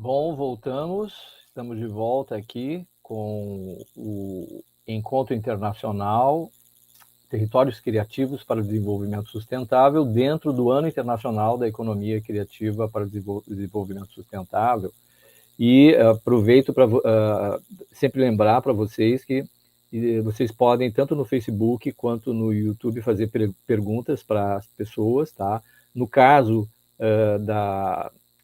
Bom, voltamos. Estamos de volta aqui com o Encontro Internacional, Territórios Criativos para o Desenvolvimento Sustentável, dentro do Ano Internacional da Economia Criativa para o Desenvolvimento Sustentável. E aproveito para sempre lembrar para vocês que vocês podem, tanto no Facebook quanto no YouTube, fazer perguntas para as pessoas, tá? No caso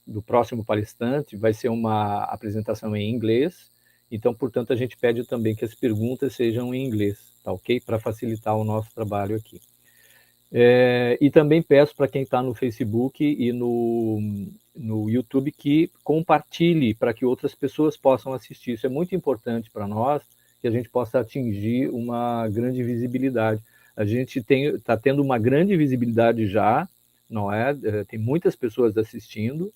do próximo palestrante, vai ser uma apresentação em inglês, então, portanto, a gente pede também que as perguntas sejam em inglês, tá ok? Para facilitar o nosso trabalho aqui. E também peço para quem está no Facebook e no YouTube que compartilhe para que outras pessoas possam assistir. Isso é muito importante para nós, que a gente possa atingir uma grande visibilidade. A gente está tendo uma grande visibilidade já, não é? Tem muitas pessoas assistindo,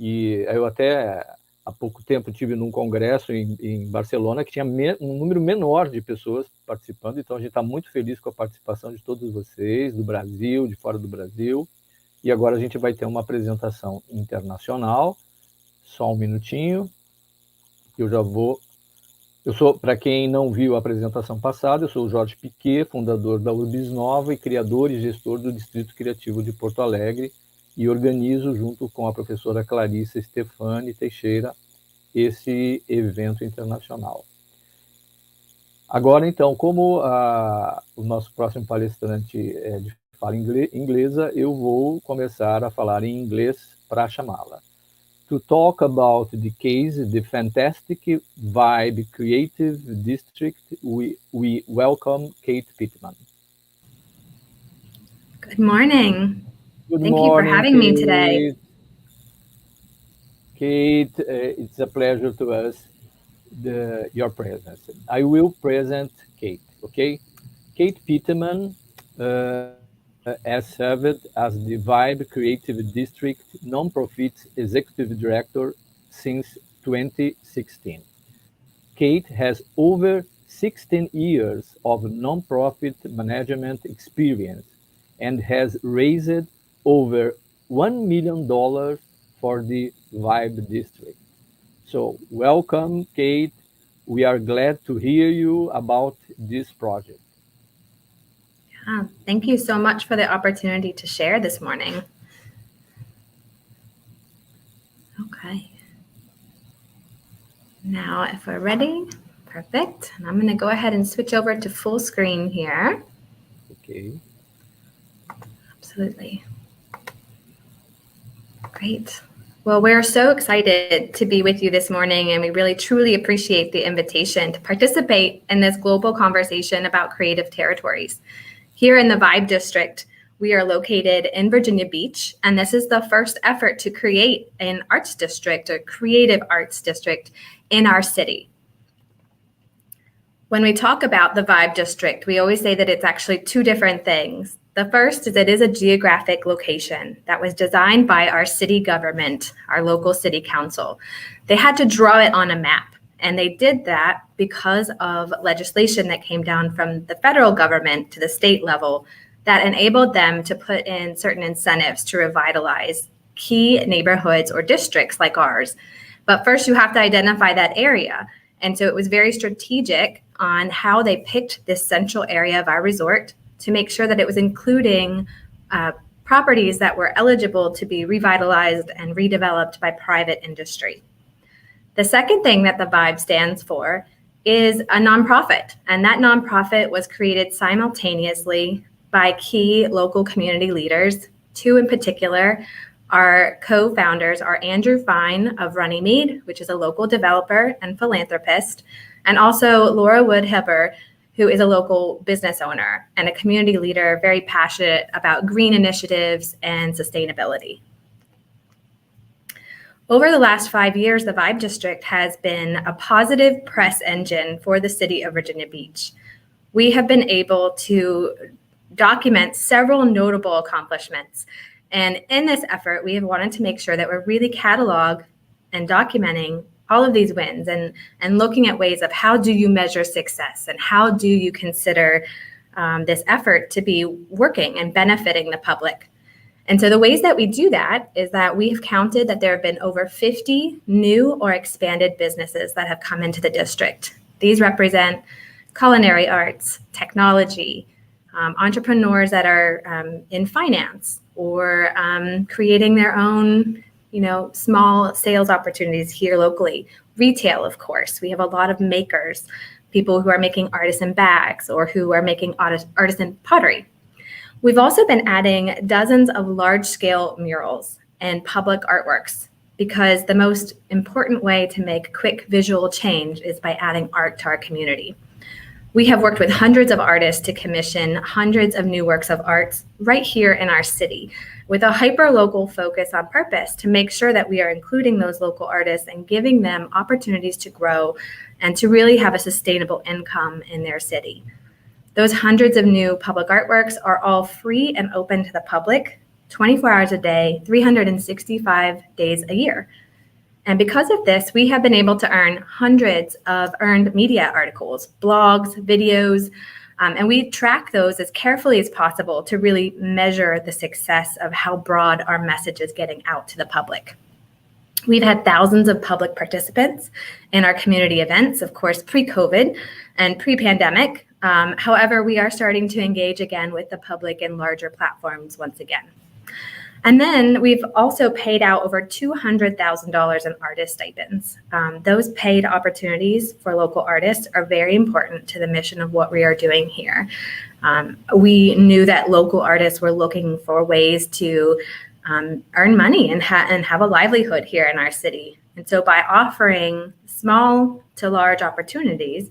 e eu até há pouco tempo estive num congresso em Barcelona que tinha um número menor de pessoas participando, então a gente está muito feliz com a participação de todos vocês, do Brasil, de fora do Brasil, e agora a gente vai ter uma apresentação internacional. Só um minutinho, eu já vou... para quem não viu a apresentação passada, eu sou o Jorge Piquet, fundador da Urbis Nova e criador e gestor do Distrito Criativo de Porto Alegre, e organizo, junto com a professora Clarissa Stefani Teixeira, esse evento internacional. Agora, então, como o nosso próximo palestrante é de fala inglesa, eu vou começar a falar em inglês para chamá-la. To talk about the case, the fantastic Vibe Creative District, we welcome Kate Pittman. Good morning. Good Thank morning, you for having me today. Kate, it's a pleasure to us, your presence. I will present Kate, okay? Kate Pittman has served as the Vibe Creative District nonprofit executive director since 2016. Kate has over 16 years of nonprofit management experience and has raised over $1 million for the Vibe District. So welcome, Kate. We are glad to hear you about this project. Thank you so much for the opportunity to share this morning. Okay. Now, if we're ready, perfect. And I'm going to go ahead and switch over to full screen here. Okay. Absolutely. Great. Well, we're so excited to be with you this morning, and we really truly appreciate the invitation to participate in this global conversation about creative territories. Here in the Vibe District, we are located in Virginia Beach, and this is the first effort to create an arts district, a creative arts district in our city. When we talk about the Vibe District, we always say that it's actually two different things. The first is it is a geographic location that was designed by our city government, our local city council. They had to draw it on a map, and they did that because of legislation that came down from the federal government to the state level that enabled them to put in certain incentives to revitalize key neighborhoods or districts like ours. But first, you have to identify that area. And so it was very strategic on how they picked this central area of our resort to make sure that it was including properties that were eligible to be revitalized and redeveloped by private industry. The second thing that the Vibe stands for is a nonprofit, and that nonprofit was created simultaneously by key local community leaders. Two in particular, our co-founders are Andrew Fine of Runnymede, which is a local developer and philanthropist, and also Laura Woodhepper, who is a local business owner and a community leader very passionate about green initiatives and sustainability. Over the last 5 years, the Vibe District has been a positive press engine for the city of Virginia Beach. We have been able to document several notable accomplishments. And in this effort, we have wanted to make sure that we're really catalog and documenting all of these wins and looking at ways of how do you measure success and how do you consider this effort to be working and benefiting the public. And so the ways that we do that is that we've counted that there have been over 50 new or expanded businesses that have come into the district. These represent culinary arts, technology, entrepreneurs that are in finance or creating their own, small sales opportunities here locally. Retail, of course. We have a lot of makers, people who are making artisan bags or who are making artisan pottery. We've also been adding dozens of large-scale murals and public artworks because the most important way to make quick visual change is by adding art to our community. We have worked with hundreds of artists to commission hundreds of new works of art right here in our city with a hyper-local focus on purpose to make sure that we are including those local artists and giving them opportunities to grow and to really have a sustainable income in their city. Those hundreds of new public artworks are all free and open to the public, 24 hours a day, 365 days a year. And because of this, we have been able to earn hundreds of earned media articles, blogs, videos, and we track those as carefully as possible to really measure the success of how broad our message is getting out to the public. We've had thousands of public participants in our community events, of course, pre-COVID and pre-pandemic. However, we are starting to engage again with the public in larger platforms once again. And then we've also paid out over $200,000 in artist stipends. Those paid opportunities for local artists are very important to the mission of what we are doing here. We knew that local artists were looking for ways to earn money and have a livelihood here in our city. And so by offering small to large opportunities,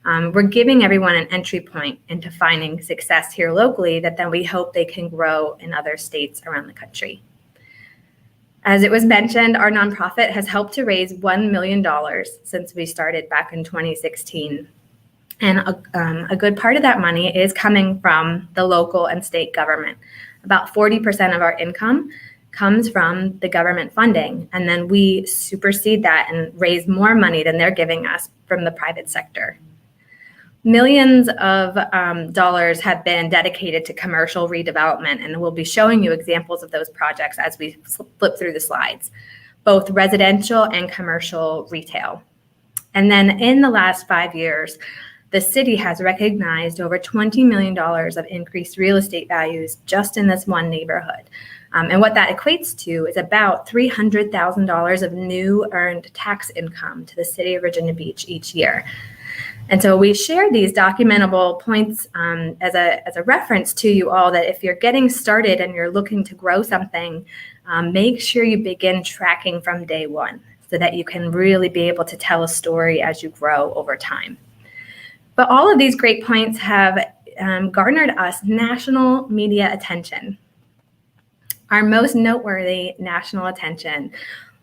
we're giving everyone an entry point into finding success here locally that then we hope they can grow in other states around the country. As it was mentioned, our nonprofit has helped to raise $1 million since we started back in 2016. And a good part of that money is coming from the local and state government. About 40% of our income comes from the government funding, and then we supersede that and raise more money than they're giving us from the private sector. Millions of dollars have been dedicated to commercial redevelopment, and we'll be showing you examples of those projects as we flip through the slides, both residential and commercial retail. And then in the last 5 years, the city has recognized over $20 million of increased real estate values just in this one neighborhood. And what that equates to is about $300,000 of new earned tax income to the city of Virginia Beach each year. And so we share these documentable points as a reference to you all that if you're getting started and you're looking to grow something, make sure you begin tracking from day one so that you can really be able to tell a story as you grow over time. But all of these great points have garnered us national media attention. Our most noteworthy national attention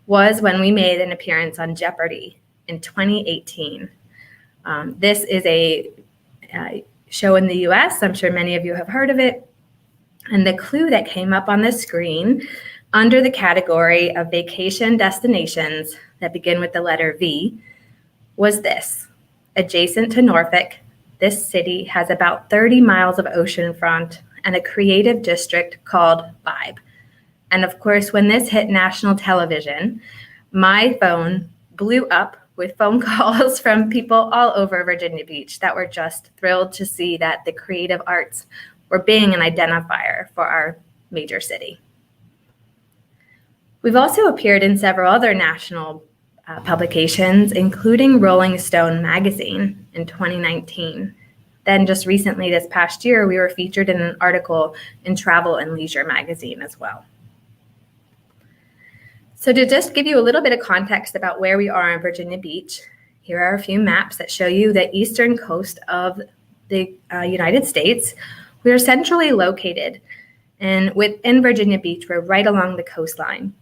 was when we made an appearance on Jeopardy in 2018. This is a show in the US. I'm sure many of you have heard of it. And the clue that came up on the screen under the category of vacation destinations that begin with the letter V was this. Adjacent to Norfolk, this city has about 30 miles of oceanfront and a creative district called Vibe. And of course, when this hit national television, my phone blew up with phone calls from people all over Virginia Beach that were just thrilled to see that the creative arts were being an identifier for our major city. We've also appeared in several other national publications, including Rolling Stone magazine in 2019. Then just recently this past year, we were featured in an article in Travel and Leisure magazine as well. So to just give you a little bit of context about where we are in Virginia Beach, here are a few maps that show you the eastern coast of the United States. We are centrally located, and within Virginia Beach, we're right along the coastline.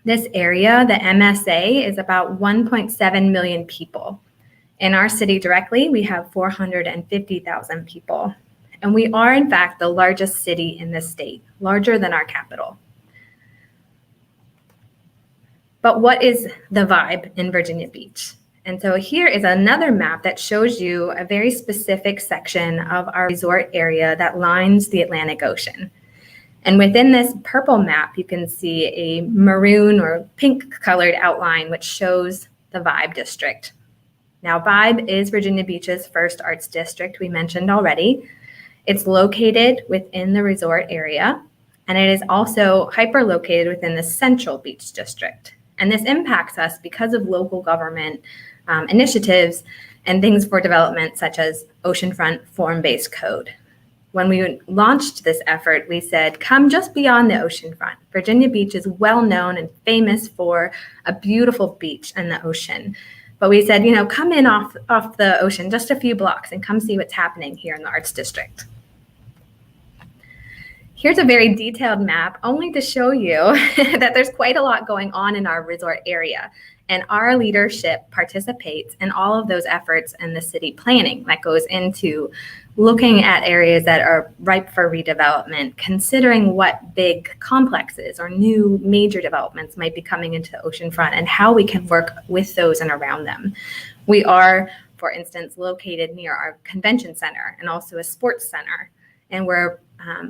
This area, the MSA, is about 1.7 million people. In our city directly, we have 450,000 people. And we are, in fact, the largest city in the state, larger than our capital. But what is the vibe in Virginia Beach? And so here is another map that shows you a very specific section of our resort area that lines the Atlantic Ocean. And within this purple map, you can see a maroon or pink colored outline, which shows the Vibe District. Now, Vibe is Virginia Beach's first arts district, we mentioned already. It's located within the resort area, and it is also hyper-located within the Central Beach District. And this impacts us because of local government initiatives and things for development such as oceanfront form-based code. When we launched this effort, we said, come just beyond the oceanfront. Virginia Beach is well known and famous for a beautiful beach and the ocean. But we said, come in off the ocean just a few blocks and come see what's happening here in the Arts District. Here's a very detailed map only to show you that there's quite a lot going on in our resort area. And our leadership participates in all of those efforts in the city planning that goes into looking at areas that are ripe for redevelopment, considering what big complexes or new major developments might be coming into oceanfront and how we can work with those and around them. We are, for instance, located near our convention center and also a sports center. And we're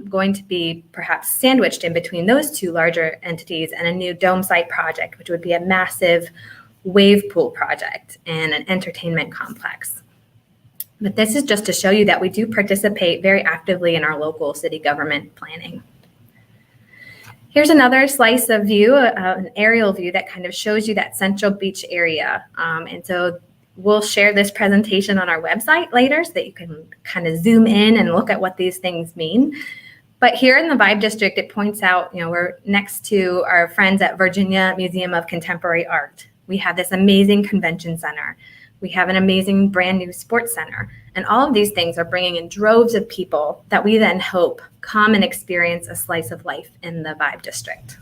going to be perhaps sandwiched in between those two larger entities and a new dome site project, which would be a massive wave pool project and an entertainment complex. But this is just to show you that we do participate very actively in our local city government planning. Here's another slice of view, an aerial view that kind of shows you that Central Beach area. And so we'll share this presentation on our website later so that you can kind of zoom in and look at what these things mean. But here in the Vibe District, it points out, we're next to our friends at Virginia Museum of Contemporary Art. We have this amazing convention center. We have an amazing brand new sports center. And all of these things are bringing in droves of people that we then hope come and experience a slice of life in the Vibe District.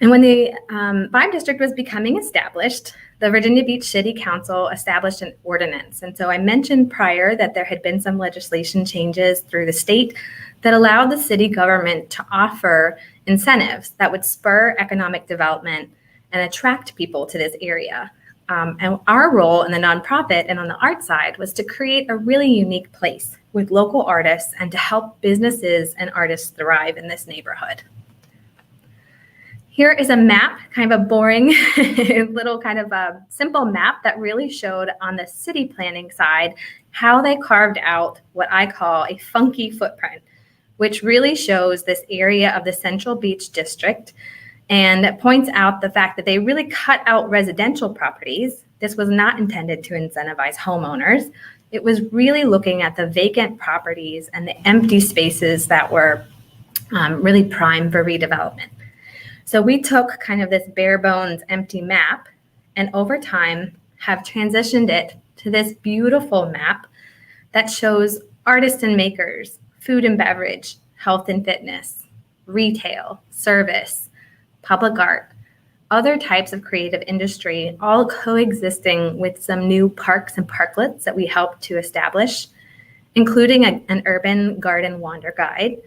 And when the Vibe District was becoming established, the Virginia Beach City Council established an ordinance. And so I mentioned prior that there had been some legislation changes through the state that allowed the city government to offer incentives that would spur economic development and attract people to this area. And our role in the nonprofit and on the art side was to create a really unique place with local artists and to help businesses and artists thrive in this neighborhood. Here is a map, kind of a boring little kind of a simple map that really showed on the city planning side how they carved out what I call a funky footprint, which really shows this area of the Central Beach District and points out the fact that they really cut out residential properties. This was not intended to incentivize homeowners. It was really looking at the vacant properties and the empty spaces that were really prime for redevelopment. So we took kind of this bare bones empty map and over time have transitioned it to this beautiful map that shows artists and makers, food and beverage, health and fitness, retail, service, public art, other types of creative industry, all coexisting with some new parks and parklets that we helped to establish, including an urban garden wander guide,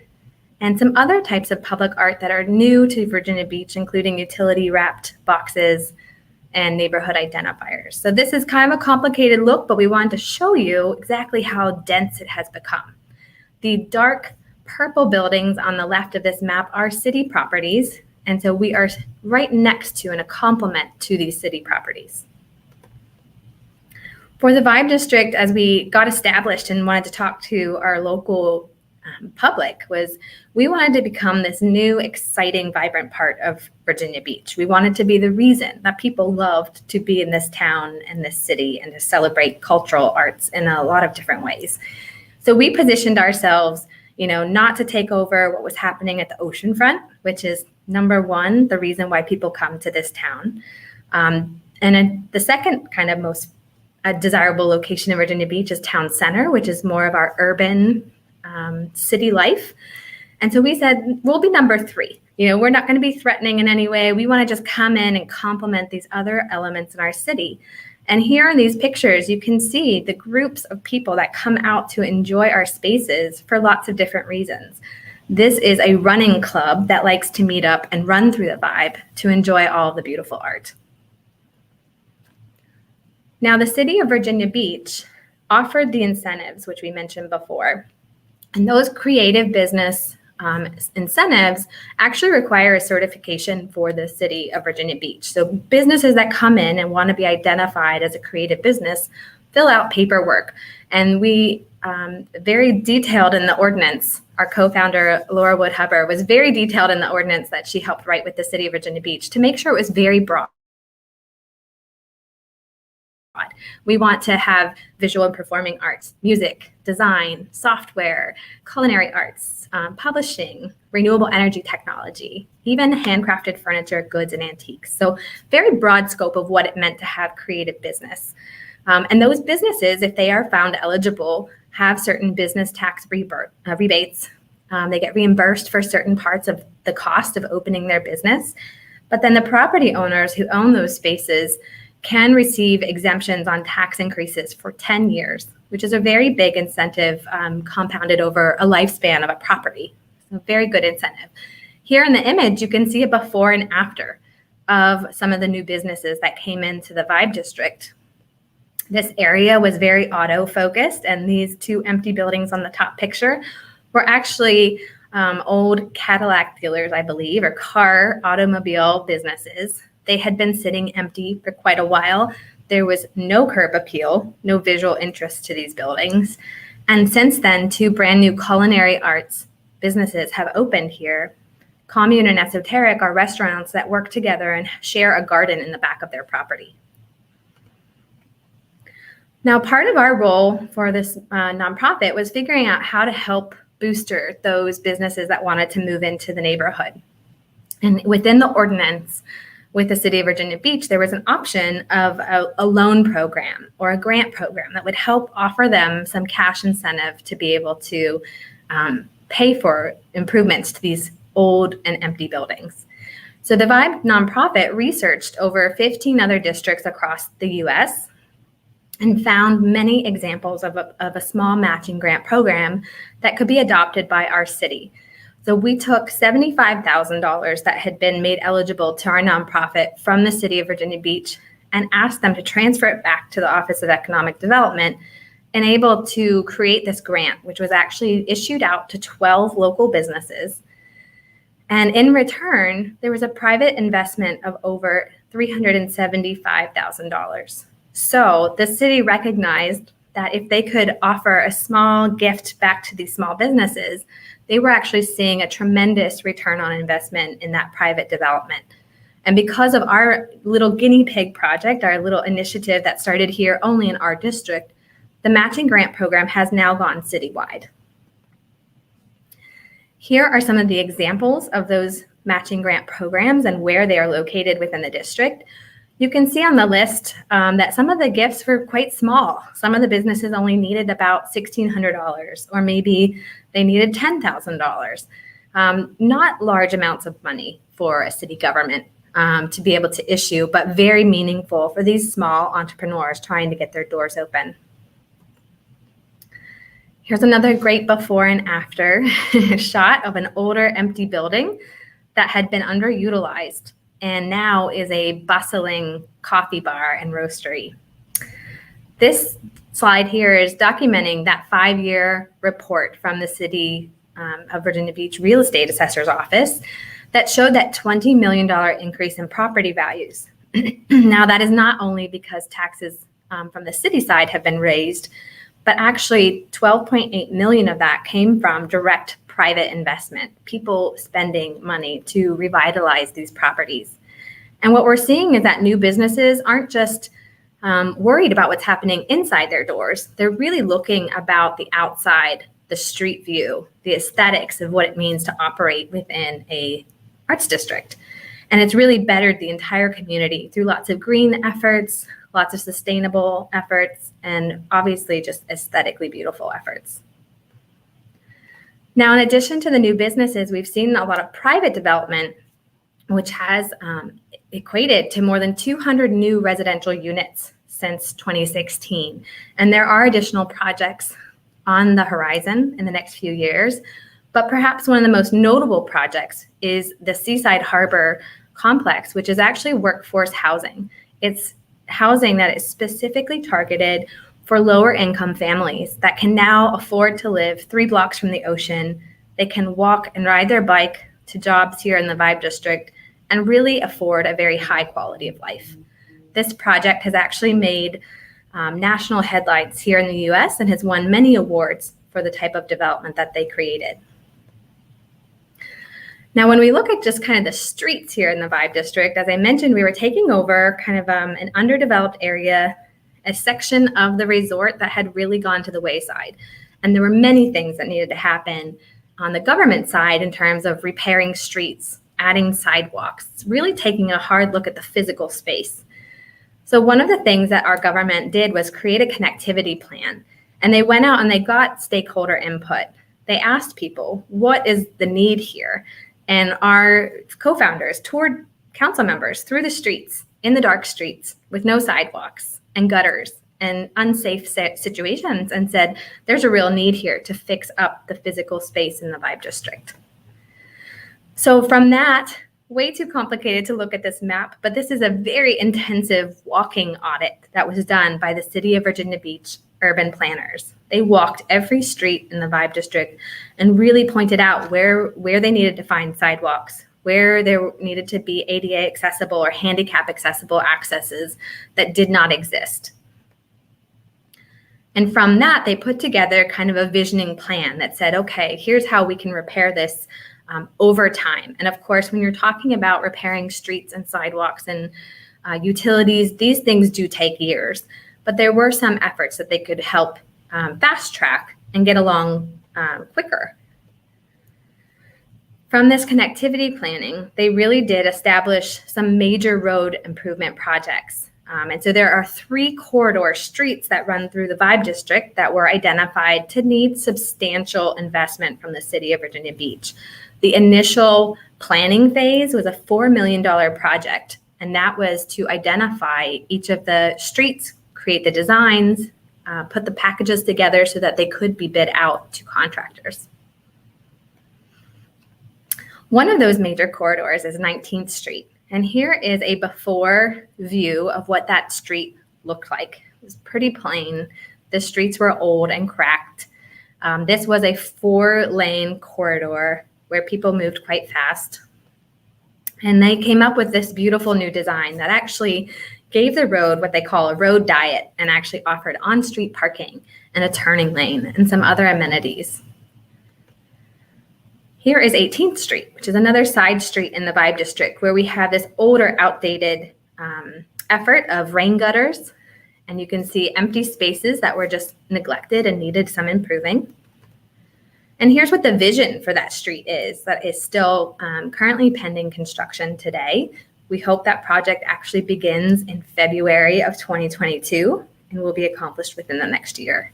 and some other types of public art that are new to Virginia Beach, including utility wrapped boxes and neighborhood identifiers. So this is kind of a complicated look, but we wanted to show you exactly how dense it has become. The dark purple buildings on the left of this map are city properties, and so we are right next to and a complement to these city properties. For the Vibe District, as we got established and wanted to talk to our local public, was we wanted to become this new, exciting, vibrant part of Virginia Beach. We wanted to be the reason that people loved to be in this town and this city and to celebrate cultural arts in a lot of different ways. So we positioned ourselves, not to take over what was happening at the oceanfront, which is number one, the reason why people come to this town. The second kind of most desirable location in Virginia Beach is Town Center, which is more of our urban city life. And so we said, we'll be number three. We're not going to be threatening in any way. We want to just come in and complement these other elements in our city. And here in these pictures, you can see the groups of people that come out to enjoy our spaces for lots of different reasons. This is a running club that likes to meet up and run through the Vibe to enjoy all of the beautiful art. Now, the city of Virginia Beach offered the incentives, which we mentioned before, And those creative business incentives actually require a certification for the city of Virginia Beach. So businesses that come in and want to be identified as a creative business fill out paperwork. And we very detailed in the ordinance. Our co-founder, Laura Wood Hubbard, was very detailed in the ordinance that she helped write with the city of Virginia Beach to make sure it was very broad. We want to have visual and performing arts, music, design, software, culinary arts, publishing, renewable energy technology, even handcrafted furniture, goods, and antiques. So very broad scope of what it meant to have creative business. And those businesses, if they are found eligible, have certain business tax rebates. They get reimbursed for certain parts of the cost of opening their business. But then the property owners who own those spaces can receive exemptions on tax increases for 10 years, which is a very big incentive compounded over a lifespan of a property. So very good incentive. Here in the image, you can see a before and after of some of the new businesses that came into the Vibe District. This area was very auto-focused, and these two empty buildings on the top picture were actually old Cadillac dealers, I believe, or automobile businesses. They had been sitting empty for quite a while. There was no curb appeal, no visual interest to these buildings. And since then, two brand new culinary arts businesses have opened here. Commune and Esoteric are restaurants that work together and share a garden in the back of their property. Now, part of our role for this nonprofit was figuring out how to help booster those businesses that wanted to move into the neighborhood. And within the ordinance, with the city of Virginia Beach, there was an option of a loan program or a grant program that would help offer them some cash incentive to be able to pay for improvements to these old and empty buildings. So the Vibe nonprofit researched over 15 other districts across the US and found many examples of a small matching grant program that could be adopted by our city. So we took $75,000 that had been made eligible to our nonprofit from the city of Virginia Beach and asked them to transfer it back to the Office of Economic Development and able to create this grant, which was actually issued out to 12 local businesses. And in return, there was a private investment of over $375,000. So the city recognized that if they could offer a small gift back to these small businesses, they were actually seeing a tremendous return on investment in that private development. And because of our little guinea pig project, our little initiative that started here only in our district, the matching grant program has now gone citywide. Here are some of the examples of those matching grant programs and where they are located within the district. You can see on the list that some of the gifts were quite small. Some of the businesses only needed about $1,600, or maybe they needed $10,000. Not large amounts of money for a city government to be able to issue, but very meaningful for these small entrepreneurs trying to get their doors open. Here's another great before and after shot of an older empty building that had been underutilized and now is a bustling coffee bar and roastery. This slide here is documenting that 5-year report from the City of Virginia Beach Real Estate Assessor's Office that showed that $20 million increase in property values. Now, that is not only because taxes from the city side have been raised, but actually 12.8 million of that came from direct private investment, people spending money to revitalize these properties. And what we're seeing is that new businesses aren't just worried about what's happening inside their doors. They're really looking about the outside, the street view, the aesthetics of what it means to operate within a arts district. And it's really bettered the entire community through lots of green efforts, lots of sustainable efforts, and obviously just aesthetically beautiful efforts. Now, in addition to the new businesses, we've seen a lot of private development, which has equated to more than 200 new residential units since 2016. And there are additional projects on the horizon in the next few years. But perhaps one of the most notable projects is the Seaside Harbor complex, which is actually workforce housing. It's housing that is specifically targeted for lower income families that can now afford to live 3 blocks from the ocean. They can walk and ride their bike to jobs here in the Vibe District and really afford a very high quality of life. This project has actually made national headlines here in the US and has won many awards for the type of development that they created. Now, when we look at just kind of the streets here in the Vibe District, as I mentioned, we were taking over kind of an underdeveloped area, a section of the resort that had really gone to the wayside. And there were many things that needed to happen on the government side in terms of repairing streets, adding sidewalks, really taking a hard look at the physical space. So one of the things that our government did was create a connectivity plan. And they went out and they got stakeholder input. They asked people, what is the need here? And our co-founders toured council members through the streets, in the dark streets, with no sidewalks and gutters and unsafe situations, and said, there's a real need here to fix up the physical space in the Vibe District. So from that, way too complicated to look at this map, but this is a very intensive walking audit that was done by the City of Virginia Beach urban planners. They walked every street in the Vibe District and really pointed out where they needed to find sidewalks, where there needed to be ADA accessible or handicap accessible accesses that did not exist. And from that, they put together kind of a visioning plan that said, okay, here's how we can repair this over time. And of course, when you're talking about repairing streets and sidewalks and utilities, these things do take years. But there were some efforts that they could help fast track and get along quicker. From this connectivity planning, they really did establish some major road improvement projects. And so there are 3 corridor streets that run through the Vibe District that were identified to need substantial investment from the City of Virginia Beach. The initial planning phase was a $4 million project, and that was to identify each of the streets, create the designs, put the packages together so that they could be bid out to contractors. One of those major corridors is 19th Street. And here is a before view of what that street looked like. It was pretty plain. The streets were old and cracked. This was a 4-lane corridor where people moved quite fast. And they came up with this beautiful new design that actually gave the road what they call a road diet and actually offered on-street parking and a turning lane and some other amenities. Here is 18th Street, which is another side street in the Vibe District where we have this older, outdated effort of rain gutters. And you can see empty spaces that were just neglected and needed some improving. And here's what the vision for that street is that is still currently pending construction today. We hope that project actually begins in February of 2022 and will be accomplished within the next year.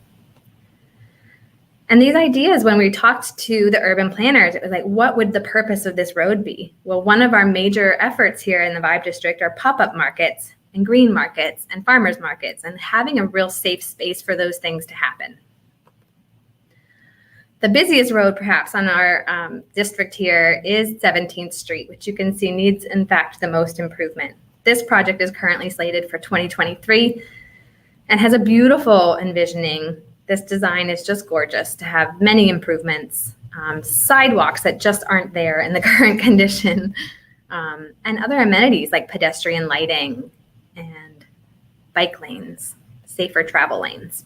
And these ideas, when we talked to the urban planners, it was like, what would the purpose of this road be? Well, one of our major efforts here in the Vibe District are pop-up markets and green markets and farmers markets and having a real safe space for those things to happen. The busiest road perhaps on our district here is 17th Street, which you can see needs, in fact, the most improvement. This project is currently slated for 2023 and has a beautiful envisioning. This design is just gorgeous to have many improvements, sidewalks that just aren't there in the current condition, and other amenities like pedestrian lighting and bike lanes, safer travel lanes.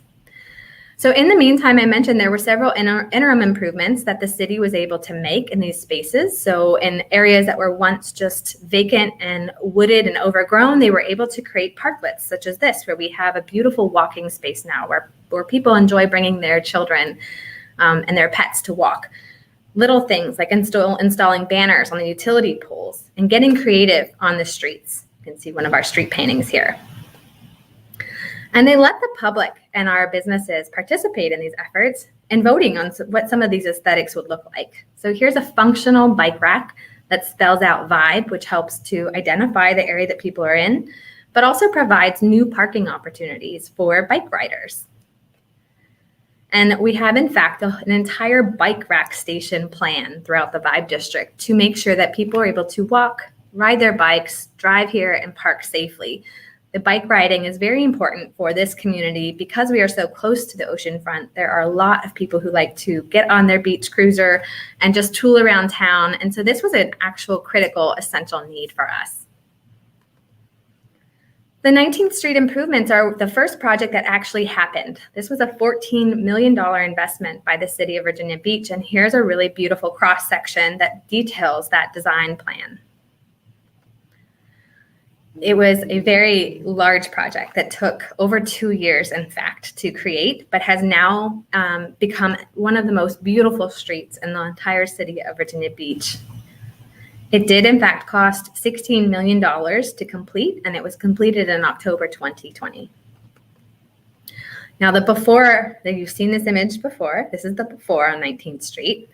So in the meantime, I mentioned there were several interim improvements that the city was able to make in these spaces. So in areas that were once just vacant and wooded and overgrown, they were able to create parklets such as this, where we have a beautiful walking space now where people enjoy bringing their children and their pets to walk. Little things like installing banners on the utility poles and getting creative on the streets. You can see one of our street paintings here. And they let the public and our businesses participate in these efforts and voting on what some of these aesthetics would look like. So here's a functional bike rack that spells out Vibe, which helps to identify the area that people are in, but also provides new parking opportunities for bike riders. And we have, in fact, an entire bike rack station plan throughout the Vibe District to make sure that people are able to walk, ride their bikes, drive here, and park safely. The bike riding is very important for this community because we are so close to the ocean front. There are a lot of people who like to get on their beach cruiser and just tool around town. And so this was an actual critical, essential need for us. The 19th Street improvements are the first project that actually happened. This was a $14 million investment by the city of Virginia Beach. And here's a really beautiful cross section that details that design plan. It was a very large project that took over 2 years, in fact, to create, but has now become one of the most beautiful streets in the entire city of Virginia Beach. It did, in fact, cost $16 million to complete, and it was completed in October 2020. Now, the before, you've seen this image before. This is the before on 19th Street.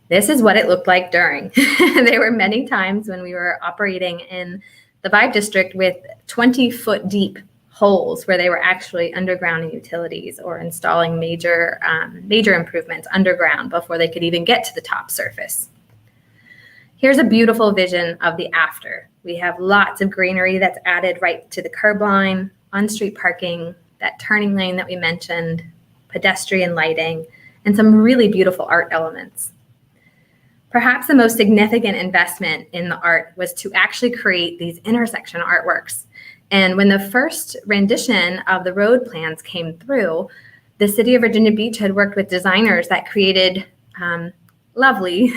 This is what it looked like during. There were many times when we were operating in the Vibe District with 20-foot deep holes where they were actually undergrounding utilities or installing major improvements underground before they could even get to the top surface. Here's a beautiful vision of the after. We have lots of greenery that's added right to the curb line, on-street parking, that turning lane that we mentioned, pedestrian lighting, and some really beautiful art elements. Perhaps the most significant investment in the art was to actually create these intersection artworks. And when the first rendition of the road plans came through, the city of Virginia Beach had worked with designers that created lovely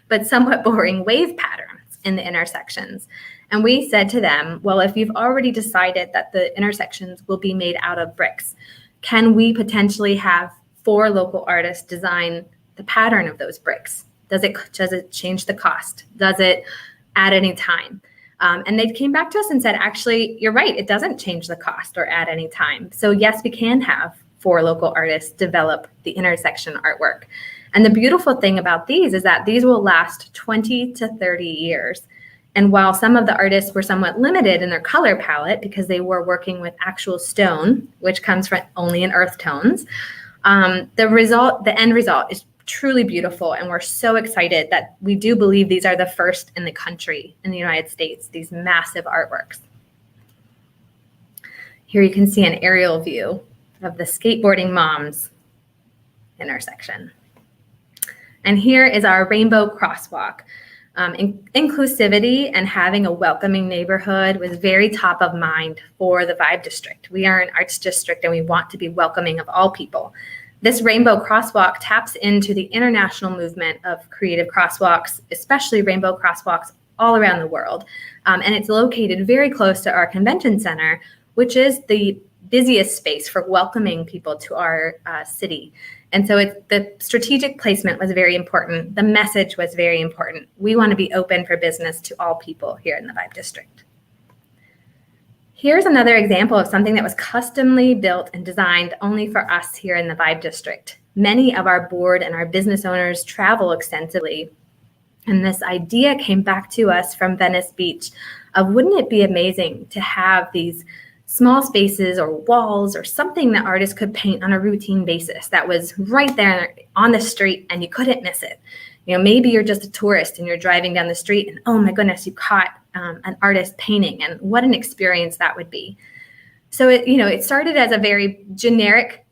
but somewhat boring wave patterns in the intersections. And we said to them, well, if you've already decided that the intersections will be made out of bricks, can we potentially have 4 local artists design the pattern of those bricks? Does it change the cost? Does it add any time? And they came back to us and said, actually, you're right. It doesn't change the cost or add any time. So yes, we can have 4 local artists develop the intersection artwork. And the beautiful thing about these is that these will last 20 to 30 years. And while some of the artists were somewhat limited in their color palette because they were working with actual stone, which comes from only in earth tones, the end result is truly beautiful, and we're so excited that we do believe these are the first in the country, in the United States, these massive artworks. Here you can see an aerial view of the skateboarding moms intersection. And here is our rainbow crosswalk. Inclusivity and having a welcoming neighborhood was very top of mind for the Vibe District. We are an arts district and we want to be welcoming of all people. This rainbow crosswalk taps into the international movement of creative crosswalks, especially rainbow crosswalks all around the world. And it's located very close to our convention center, which is the busiest space for welcoming people to our city. And so the strategic placement was very important. The message was very important. We want to be open for business to all people here in the Vibe District. Here's another example of something that was customly built and designed only for us here in the Vibe District. Many of our board and our business owners travel extensively. And this idea came back to us from Venice Beach of wouldn't it be amazing to have these small spaces or walls or something that artists could paint on a routine basis that was right there on the street and you couldn't miss it. You know, maybe you're just a tourist and you're driving down the street and oh my goodness, you caught an artist painting, and what an experience that would be. So it started as a very generic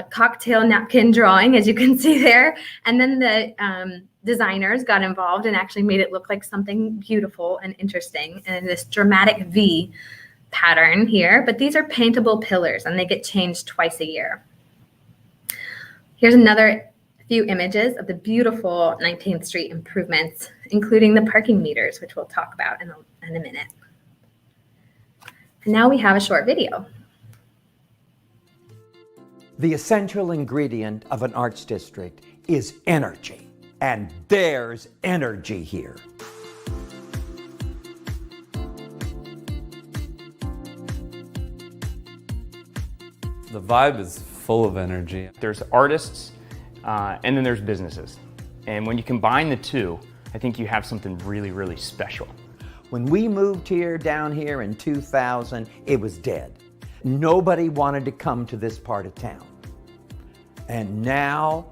cocktail napkin drawing, as you can see there, and then the designers got involved and actually made it look like something beautiful and interesting, and this dramatic V pattern here. But these are paintable pillars, and they get changed twice a year. Here's another few images of the beautiful 19th Street improvements, including the parking meters, which we'll talk about in a minute. And now we have a short video. The essential ingredient of an arts district is energy, and there's energy here. The Vibe is full of energy. There's artists, and then there's businesses. And when you combine the two, I think you have something really, really special. When we moved down here in 2000, it was dead. Nobody wanted to come to this part of town. And now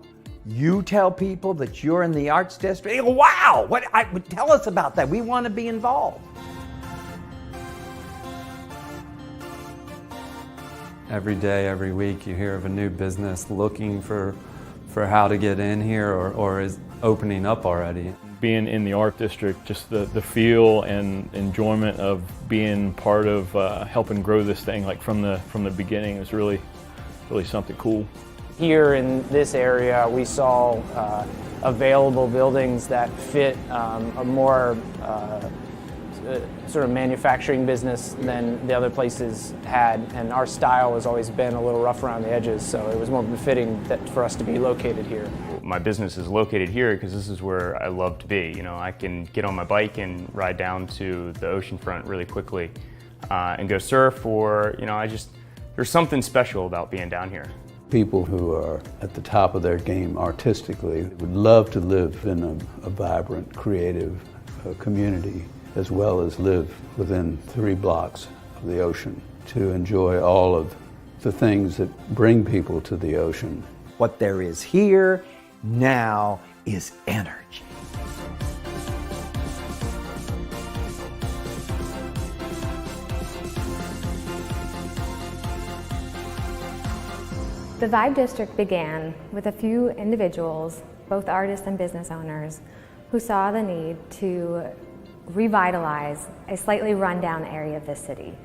you tell people that you're in the arts district, they go, wow, tell us about that. We want to be involved. Every day, every week, you hear of a new business looking for how to get in here or is opening up already. Being in the art district, just the feel and enjoyment of being part of helping grow this thing, like from the beginning, was really something cool. Here in this area, we saw available buildings that fit a more sort of manufacturing business than the other places had, and our style has always been a little rough around the edges, so it was more befitting for us to be located here. My business is located here because this is where I love to be. You know, I can get on my bike and ride down to the oceanfront really quickly and go surf, or, you know, there's something special about being down here. People who are at the top of their game artistically would love to live in a vibrant, creative community, as well as live within 3 blocks of the ocean to enjoy all of the things that bring people to the ocean. What there is here now is energy. The Vibe District began with a few individuals, both artists and business owners, who saw the need to revitalize a slightly rundown area of the city.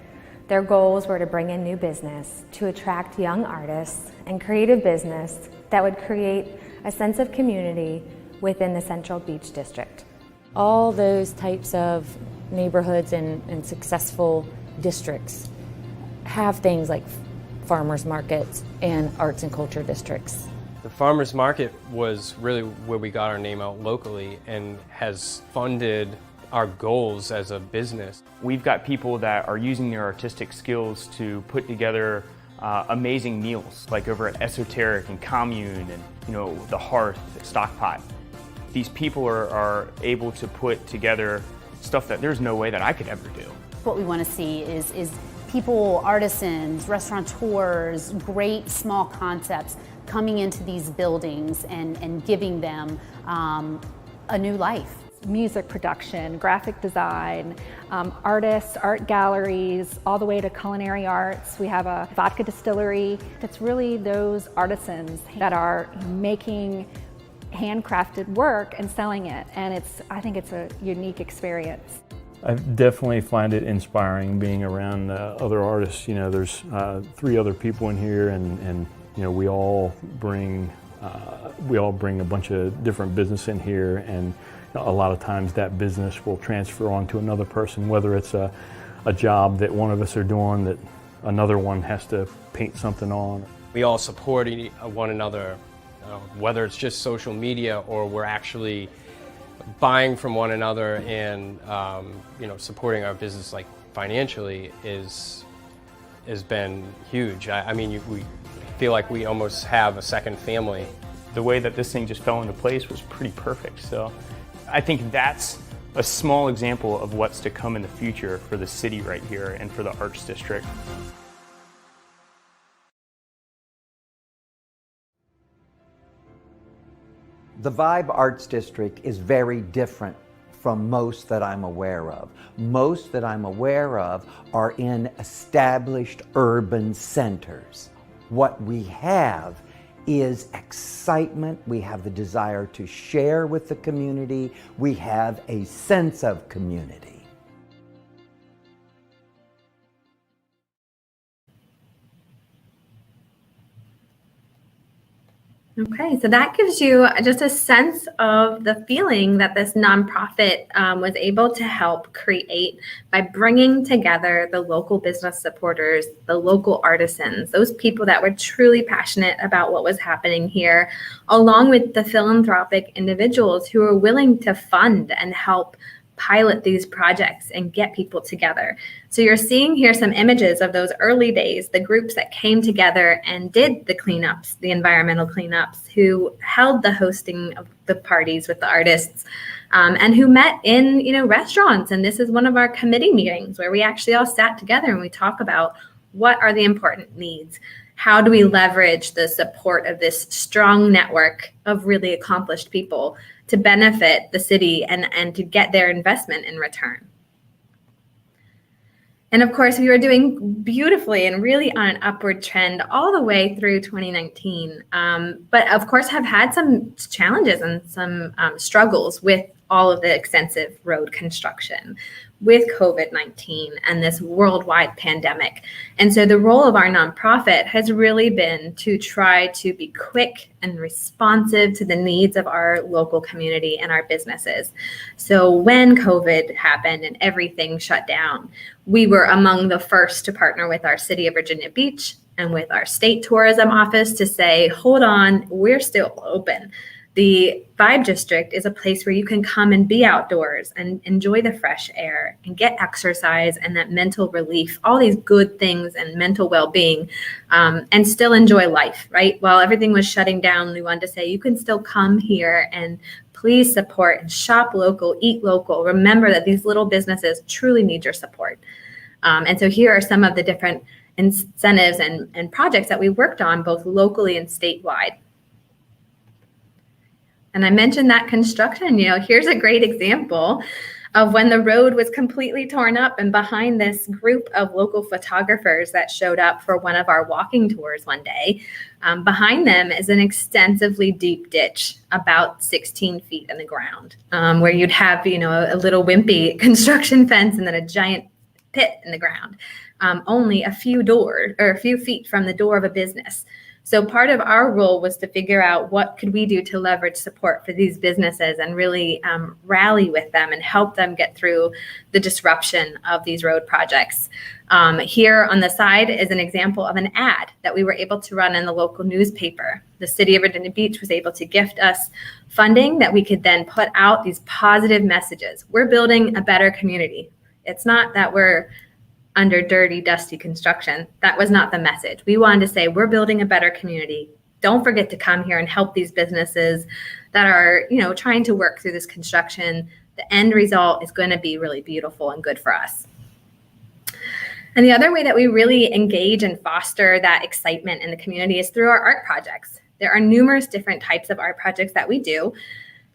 Their goals were to bring in new business, to attract young artists and creative business that would create a sense of community within the Central Beach District. All those types of neighborhoods and successful districts have things like farmers markets and arts and culture districts. The farmers market was really where we got our name out locally and has funded our goals as a business. We've got people that are using their artistic skills to put together amazing meals, like over at Esoteric and Commune and, you know, the Hearth, Stockpot. These people are able to put together stuff that there's no way that I could ever do. What we want to see is people, artisans, restaurateurs, great small concepts coming into these buildings and giving them a new life. Music production, graphic design, artists, art galleries, all the way to culinary arts. We have a vodka distillery. It's really those artisans that are making handcrafted work and selling it, and I think it's a unique experience. I definitely find it inspiring being around other artists. You know, there's 3 other people in here, and you know, we all bring a bunch of different business in here, and a lot of times that business will transfer on to another person, whether it's a job that one of us are doing that another one has to paint something on. We all support one another, whether it's just social media or we're actually buying from one another and you know, supporting our business like financially has been huge. I mean, we feel like we almost have a second family. The way that this thing just fell into place was pretty perfect. So I think that's a small example of what's to come in the future for the city right here and for the Arts District. The Vibe Arts District is very different from most that I'm aware of. Most that I'm aware of are in established urban centers. What we have is excitement. We have the desire to share with the community. We have a sense of community. Okay, so that gives you just a sense of the feeling that this nonprofit was able to help create by bringing together the local business supporters, the local artisans, those people that were truly passionate about what was happening here, along with the philanthropic individuals who were willing to fund and help pilot these projects and get people together. So you're seeing here some images of those early days, the groups that came together and did the cleanups, the environmental cleanups, who held the hosting of the parties with the artists, and who met in, you know, restaurants. And this is one of our committee meetings where we actually all sat together and we talk about what are the important needs. How do we leverage the support of this strong network of really accomplished people to benefit the city and to get their investment in return? And of course, we were doing beautifully and really on an upward trend all the way through 2019. But of course, have had some challenges and some struggles with all of the extensive road construction, with COVID-19 and this worldwide pandemic. And so the role of our nonprofit has really been to try to be quick and responsive to the needs of our local community and our businesses. So when COVID happened and everything shut down, we were among the first to partner with our City of Virginia Beach and with our state tourism office to say, hold on, we're still open. The Vibe District is a place where you can come and be outdoors and enjoy the fresh air and get exercise and that mental relief, all these good things and mental well-being, and still enjoy life, right? While everything was shutting down, we wanted to say you can still come here and please support and shop local, eat local. Remember that these little businesses truly need your support. And so here are some of the different incentives and projects that we worked on both locally and statewide. And I mentioned that construction, here's a great example of when the road was completely torn up, and behind this group of local photographers that showed up for one of our walking tours one day, behind them is an extensively deep ditch about 16 feet in the ground, where you'd have, a little wimpy construction fence and then a giant pit in the ground, only a few feet from the door of a business. So part of our role was to figure out what could we do to leverage support for these businesses and really rally with them and help them get through the disruption of these road projects. Here on the side is an example of an ad that we were able to run in the local newspaper. The City of Virginia Beach was able to gift us funding that we could then put out these positive messages. We're building a better community. It's not that we're under dirty, dusty construction. That was not the message. We wanted to say, we're building a better community. Don't forget to come here and help these businesses that are, trying to work through this construction. The end result is going to be really beautiful and good for us. And the other way that we really engage and foster that excitement in the community is through our art projects. There are numerous different types of art projects that we do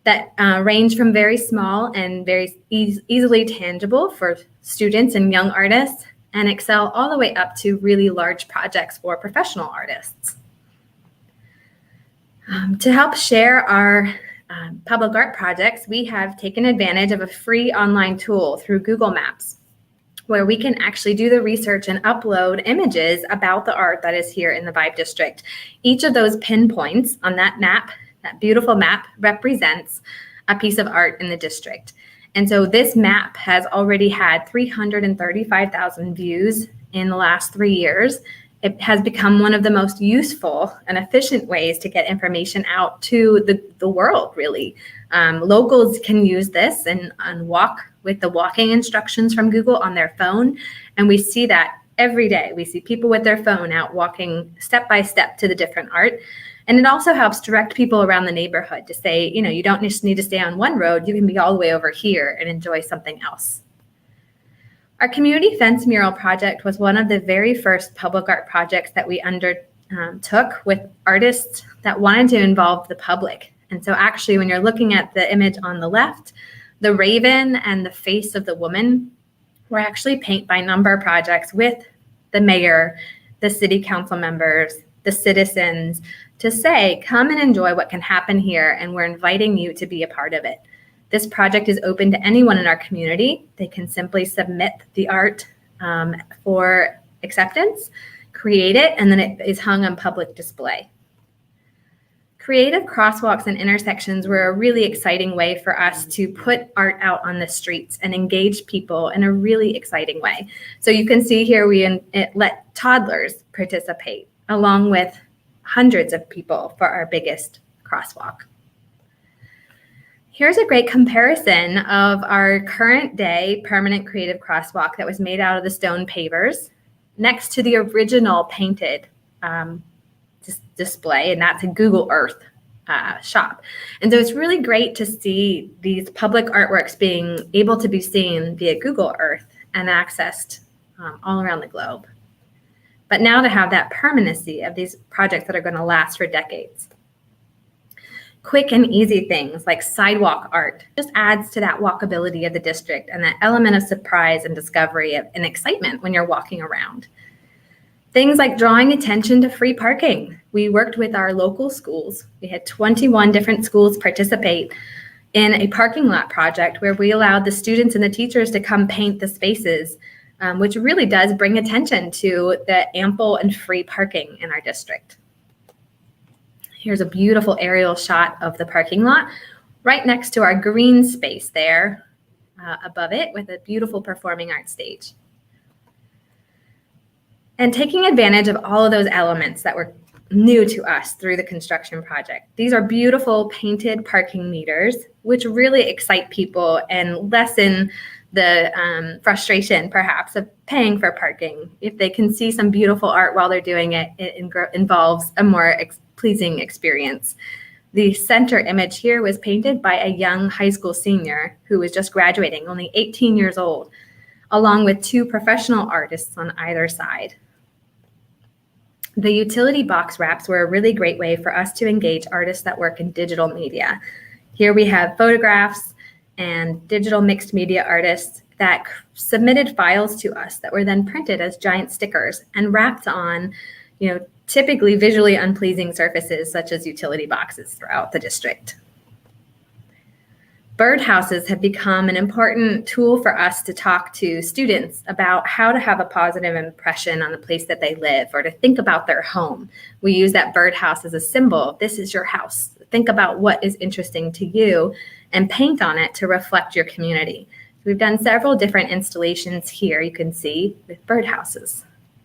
that range from very small and very easily tangible for students and young artists, and excel all the way up to really large projects for professional artists. To help share our public art projects, we have taken advantage of a free online tool through Google Maps, where we can actually do the research and upload images about the art that is here in the Vibe District. Each of those pinpoints on that map, that beautiful map, represents a piece of art in the district. And so this map has already had 335,000 views in the last 3 years. It has become one of the most useful and efficient ways to get information out to the world, really. Locals can use this and walk with the walking instructions from Google on their phone. And we see that every day. We see people with their phone out walking step by step to the different art. And it also helps direct people around the neighborhood to say, you don't just need to stay on one road. You can be all the way over here and enjoy something else. Our community fence mural project was one of the very first public art projects that we undertook with artists that wanted to involve the public. And so actually, when you're looking at the image on the left, the raven and the face of the woman were actually paint by number projects with the mayor, the city council members, the citizens, to say, come and enjoy what can happen here, and we're inviting you to be a part of it. This project is open to anyone in our community. They can simply submit the art for acceptance, create it, and then it is hung on public display. Creative crosswalks and intersections were a really exciting way for us to put art out on the streets and engage people in a really exciting way. So you can see here we let toddlers participate along with hundreds of people for our biggest crosswalk. Here's a great comparison of our current day permanent creative crosswalk that was made out of the stone pavers next to the original painted display, and that's a Google Earth shop. And so it's really great to see these public artworks being able to be seen via Google Earth and accessed all around the globe. But now to have that permanency of these projects that are going to last for decades. Quick and easy things like sidewalk art just adds to that walkability of the district and that element of surprise and discovery and excitement when you're walking around. Things like drawing attention to free parking. We worked with our local schools. We had 21 different schools participate in a parking lot project where we allowed the students and the teachers to come paint the spaces, which really does bring attention to the ample and free parking in our district. Here's a beautiful aerial shot of the parking lot right next to our green space there above it with a beautiful performing arts stage. And taking advantage of all of those elements that were new to us through the construction project. These are beautiful painted parking meters, which really excite people and lessen the frustration, perhaps, of paying for parking. If they can see some beautiful art while they're doing it, it involves a more pleasing experience. The center image here was painted by a young high school senior who was just graduating, only 18 years old, along with 2 professional artists on either side. The utility box wraps were a really great way for us to engage artists that work in digital media. Here we have photographs and digital mixed media artists that submitted files to us that were then printed as giant stickers and wrapped on, typically visually unpleasing surfaces such as utility boxes throughout the district. Birdhouses have become an important tool for us to talk to students about how to have a positive impression on the place that they live or to think about their home. We use that birdhouse as a symbol. This is your house. Think about what is interesting to you and paint on it to reflect your community. We've done several different installations here, you can see, with birdhouses.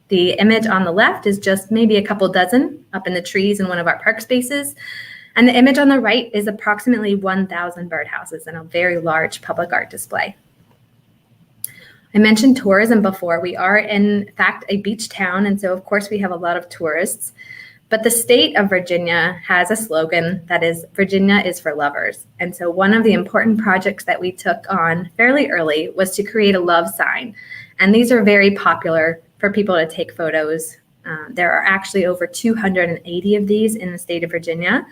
The image on the left is just maybe a couple dozen up in the trees in one of our park spaces. And the image on the right is approximately 1,000 birdhouses in a very large public art display. I mentioned tourism before. We are, in fact, a beach town, and so, of course, we have a lot of tourists. But the state of Virginia has a slogan that is, Virginia is for lovers. And so one of the important projects that we took on fairly early was to create a love sign. And these are very popular for people to take photos. There are actually over 280 of these in the state of Virginia.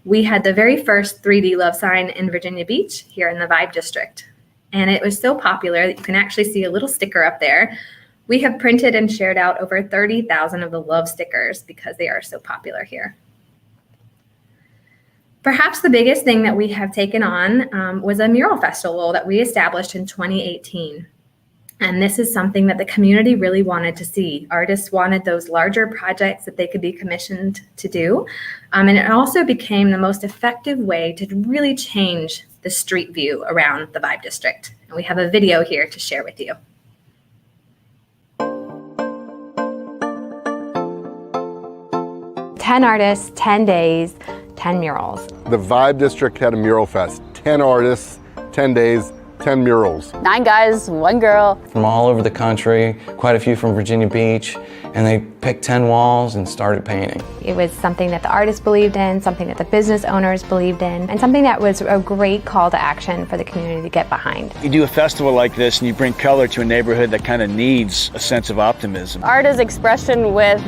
We had the very first 3D love sign in Virginia Beach here in the Vibe District. And it was so popular that you can actually see a little sticker up there. We have printed and shared out over 30,000 of the love stickers because they are so popular here. Perhaps the biggest thing that we have taken on was a mural festival that we established in 2018. And this is something that the community really wanted to see. Artists wanted those larger projects that they could be commissioned to do. And it also became the most effective way to really change the street view around the Vibe District. And we have a video here to share with you. "10 artists, 10 days, 10 murals. The Vibe District had a mural fest. 10 artists, 10 days, 10 murals. 9 guys, 1 girl. From all over the country, quite a few from Virginia Beach, and they picked 10 walls and started painting. It was something that the artists believed in, something that the business owners believed in, and something that was a great call to action for the community to get behind. You do a festival like this and you bring color to a neighborhood that kind of needs a sense of optimism. Art is expression with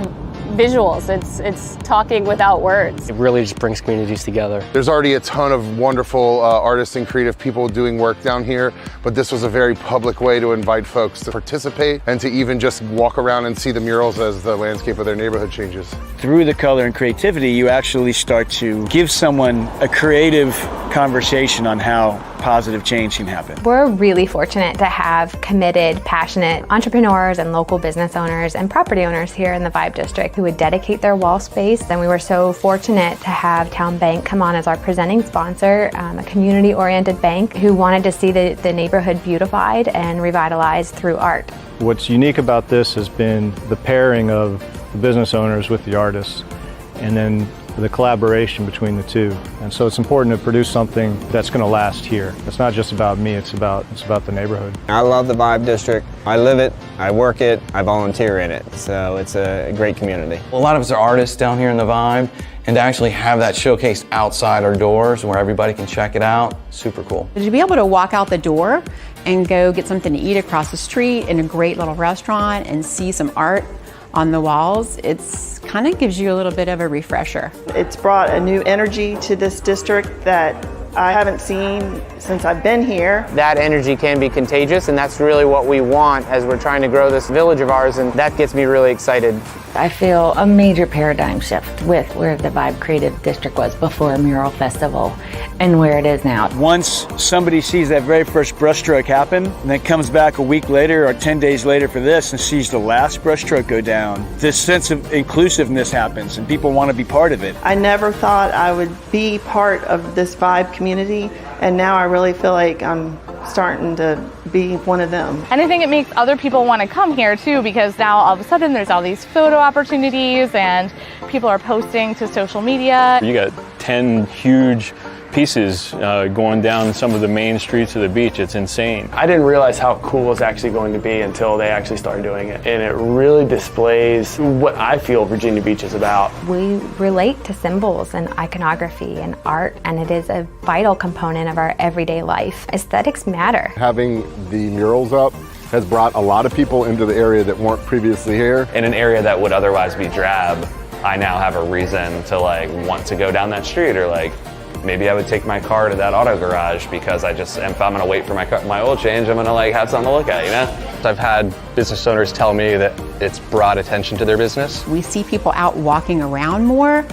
visuals. It's talking without words. It really just brings communities together. There's already a ton of wonderful artists and creative people doing work down here, but this was a very public way to invite folks to participate and to even just walk around and see the murals as the landscape of their neighborhood changes. Through the color and creativity, you actually start to give someone a creative conversation on how positive change can happen. We're really fortunate to have committed, passionate entrepreneurs and local business owners and property owners here in the Vibe District who would dedicate their wall space. And we were so fortunate to have Town Bank come on as our presenting sponsor, a community-oriented bank who wanted to see the neighborhood beautified and revitalized through art. What's unique about this has been the pairing of the business owners with the artists, and then the collaboration between the two. And so it's important to produce something that's going to last here. It's not just about me, it's about the neighborhood. I love the Vibe District. I live it, I work it, I volunteer in it. So it's a great community. A lot of us are artists down here in the Vibe, and to actually have that showcased outside our doors where everybody can check it out, super cool. To be able to walk out the door and go get something to eat across the street in a great little restaurant and see some art, on the walls, it's kind of gives you a little bit of a refresher. It's brought a new energy to this district that I haven't seen since I've been here. That energy can be contagious, and that's really what we want as we're trying to grow this village of ours, and that gets me really excited. I feel a major paradigm shift with where the Vibe Creative District was before Mural Festival and where it is now. Once somebody sees that very first brushstroke happen, and then comes back a week later or 10 days later for this and sees the last brushstroke go down, this sense of inclusiveness happens and people want to be part of it. I never thought I would be part of this Vibe community, and now I really feel like I'm starting to be one of them. And I think it makes other people want to come here too, because now all of a sudden there's all these photo opportunities and people are posting to social media. You got 10 huge pieces going down some of the main streets of the beach. It's insane. I didn't realize how cool it's actually going to be until they actually started doing it. And it really displays what I feel Virginia Beach is about. We relate to symbols and iconography and art, and it is a vital component of our everyday life. Aesthetics matter. Having the murals up has brought a lot of people into the area that weren't previously here. In an area that would otherwise be drab, I now have a reason to want to go down that street, or maybe I would take my car to that auto garage because if I'm gonna wait for my oil change, I'm gonna have something to look at, you know? I've had business owners tell me that it's brought attention to their business. We see people out walking around more.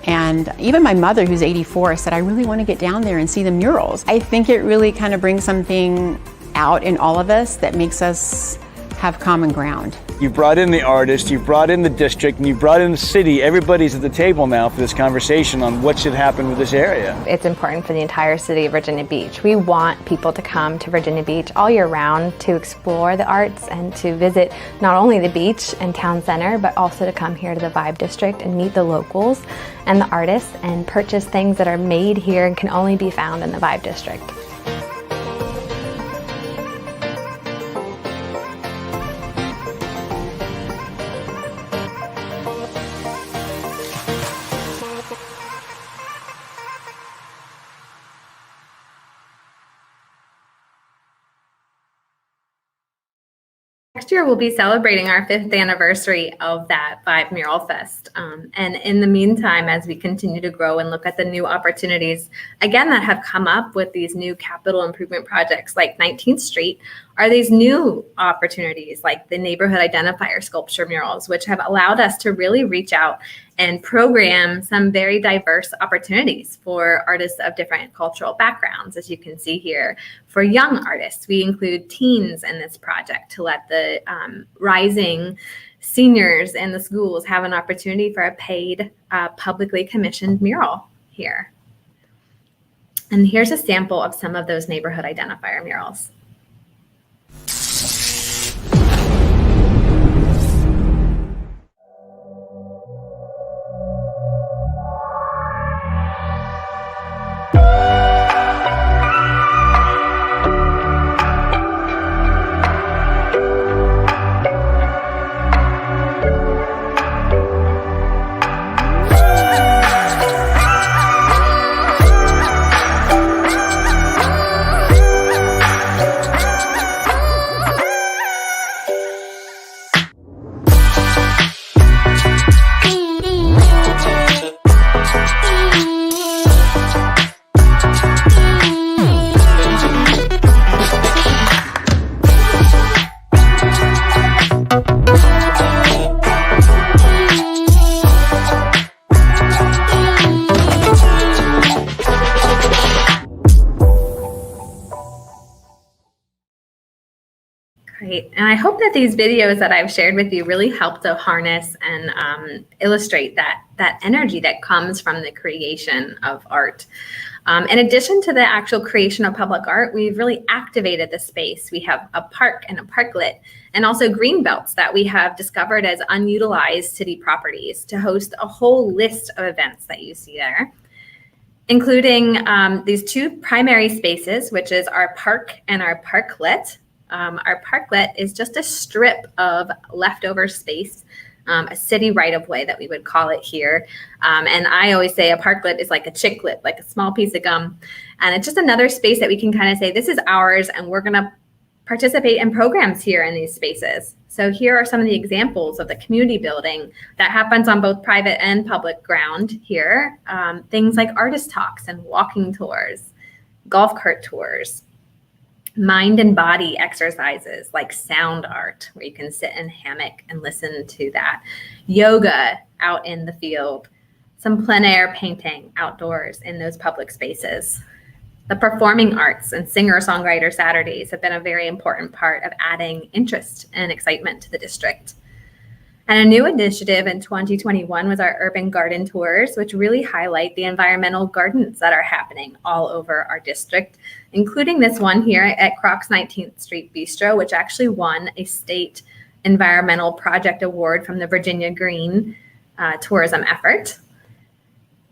And even my mother, who's 84, said, I really want to get down there and see the murals. I think it really kind of brings something out in all of us that makes us have common ground. You've brought in the artist, you've brought in the district, and you've brought in the city. Everybody's at the table now for this conversation on what should happen with this area. It's important for the entire city of Virginia Beach. We want people to come to Virginia Beach all year round to explore the arts and to visit not only the beach and town center, but also to come here to the Vibe District and meet the locals and the artists and purchase things that are made here and can only be found in the Vibe District. Next year, we'll be celebrating our 5th anniversary of that Vibe Mural Fest. And in the meantime, as we continue to grow and look at the new opportunities, again, that have come up with these new capital improvement projects like 19th Street, are these new opportunities like the neighborhood identifier sculpture murals, which have allowed us to really reach out and program some very diverse opportunities for artists of different cultural backgrounds. As you can see here, for young artists, we include teens in this project to let the rising seniors in the schools have an opportunity for a paid, publicly commissioned mural here. And here's a sample of some of those neighborhood identifier murals. Great. And I hope that these videos that I've shared with you really help to harness and illustrate that energy that comes from the creation of art. In addition to the actual creation of public art, we've really activated the space. We have a park and a parklet, and also green belts that we have discovered as unutilized city properties to host a whole list of events that you see there, including these two primary spaces, which is our park and our parklet. Our parklet is just a strip of leftover space, a city right-of-way that we would call it here. And I always say a parklet is like a chiclet, like a small piece of gum. And it's just another space that we can kind of say, this is ours, and we're going to participate in programs here in these spaces. So here are some of the examples of the community building that happens on both private and public ground here. Things like artist talks and walking tours, golf cart tours, mind and body exercises like sound art, where you can sit in a hammock and listen to that, yoga out in the field, some plein air painting outdoors in those public spaces. The performing arts and singer-songwriter Saturdays have been a very important part of adding interest and excitement to the district. And a new initiative in 2021 was our urban garden tours, which really highlight the environmental gardens that are happening all over our district, including this one here at Crocs 19th Street Bistro, which actually won a state environmental project award from the Virginia Green tourism effort.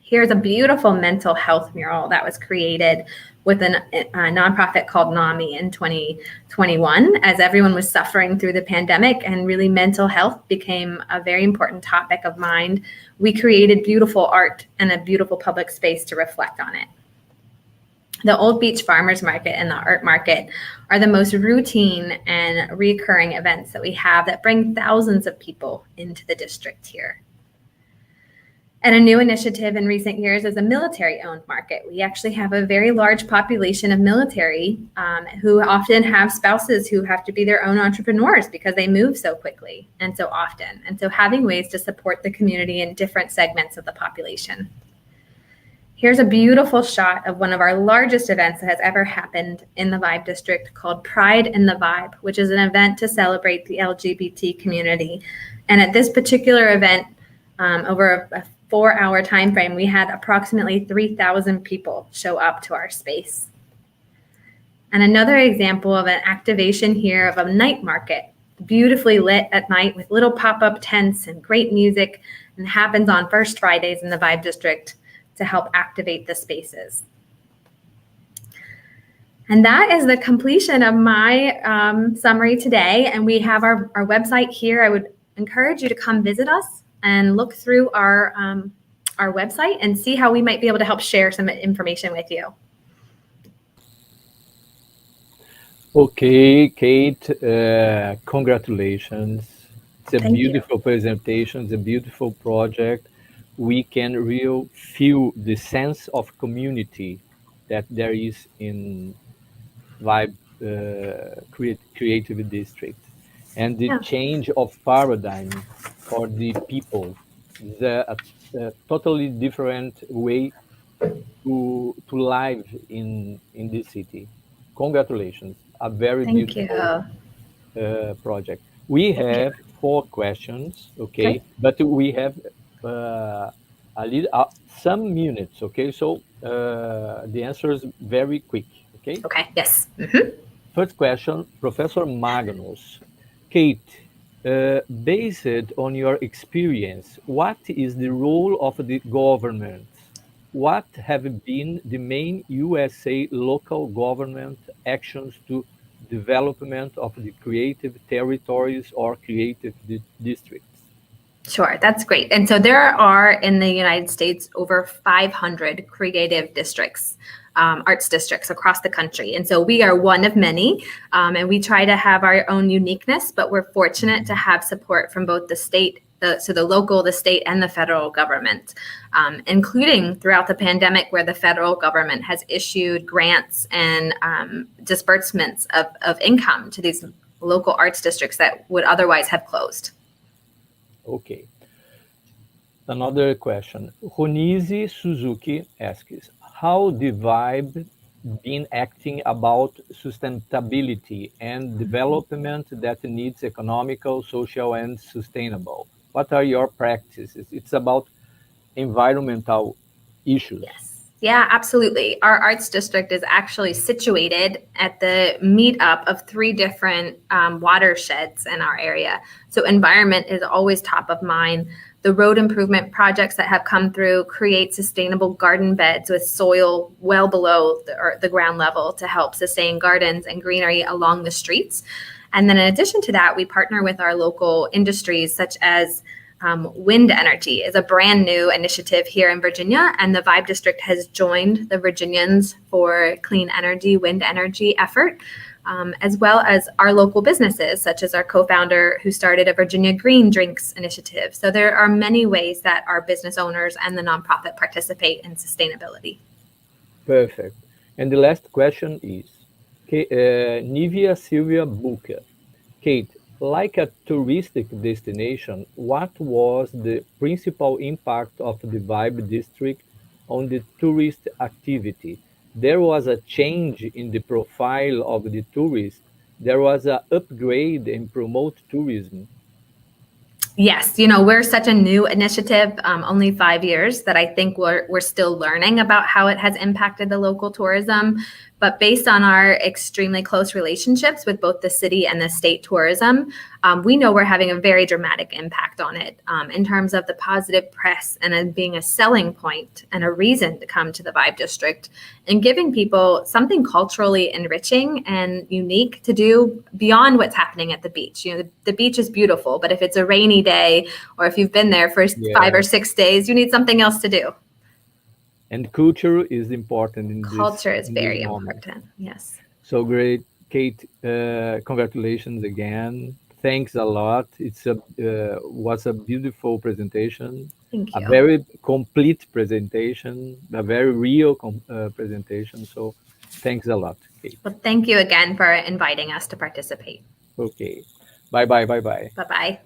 Here's a beautiful mental health mural that was created with a nonprofit called NAMI in 2021, as everyone was suffering through the pandemic and really mental health became a very important topic of mind. We created beautiful art and a beautiful public space to reflect on it. The Old Beach Farmers Market and the Art Market are the most routine and recurring events that we have that bring thousands of people into the district here. And a new initiative in recent years is a military-owned market. We actually have a very large population of military who often have spouses who have to be their own entrepreneurs because they move so quickly and so often. And so having ways to support the community in different segments of the population. Here's a beautiful shot of one of our largest events that has ever happened in the Vibe District called Pride in the Vibe, which is an event to celebrate the LGBT community. And at this particular event, over a 4-hour time frame, we had approximately 3,000 people show up to our space. And another example of an activation here of a night market, beautifully lit at night with little pop-up tents and great music, and happens on first Fridays in the Vibe District to help activate the spaces. And that is the completion of my summary today. And we have our website here. I would encourage you to come visit us and look through our website and see how we might be able to help share some information with you. Okay, Kate, congratulations. It's a Thank beautiful presentation, it's a beautiful project. We can really feel the sense of community that there is in Vibe Creative District. And the change of paradigm for the people, a totally different way to live in this city. Congratulations, a very beautiful project. We have 4 questions, okay? But we have some minutes, okay? So the answer is very quick, okay? Okay, yes. First question, Professor Magnus. Kate, based on your experience, what is the role of the government? What have been the main USA local government actions to development of the creative territories or creative districts? Sure, that's great. And so there are in the United States over 500 creative districts, arts districts across the country. And so we are one of many, and we try to have our own uniqueness, but we're fortunate to have support from both the state, the local, the state, and the federal government, including throughout the pandemic where the federal government has issued grants and disbursements of income to these local arts districts that would otherwise have closed. Okay. Another question. Ronise Suzuki asks, how the Vibe been acting about sustainability and development that needs economical, social, and sustainable? What are your practices? It's about environmental issues. Yes. Yeah, absolutely. Our arts district is actually situated at the meetup of 3 different watersheds in our area. So environment is always top of mind. The road improvement projects that have come through create sustainable garden beds with soil well below the ground level to help sustain gardens and greenery along the streets. And then in addition to that, we partner with our local industries such as Wind energy is a brand new initiative here in Virginia, and the Vibe District has joined the Virginians for Clean Energy, Wind Energy effort, as well as our local businesses, such as our co-founder who started a Virginia Green Drinks initiative. So there are many ways that our business owners and the nonprofit participate in sustainability. Perfect. And the last question is, Nivea Silvia Booker. Kate, like a touristic destination, what was the principal impact of the Vibe District on the tourist activity? There was a change in the profile of the tourists. There was an upgrade and promote tourism. Yes, we're such a new initiative, only 5 years, that I think we're still learning about how it has impacted the local tourism. But based on our extremely close relationships with both the city and the state tourism, we know we're having a very dramatic impact on it in terms of the positive press and being a selling point and a reason to come to the Vibe District and giving people something culturally enriching and unique to do beyond what's happening at the beach. The beach is beautiful, but if it's a rainy day or if you've been there for 5 or 6 days, you need something else to do. And culture is important in Culture this, is very moment. important, yes. So great, Kate. Congratulations again. Thanks a lot. Was a beautiful presentation. Thank you. A very complete presentation, a very real presentation. So thanks a lot, Kate. Well, thank you again for inviting us to participate. Okay. Bye-bye. Bye-bye.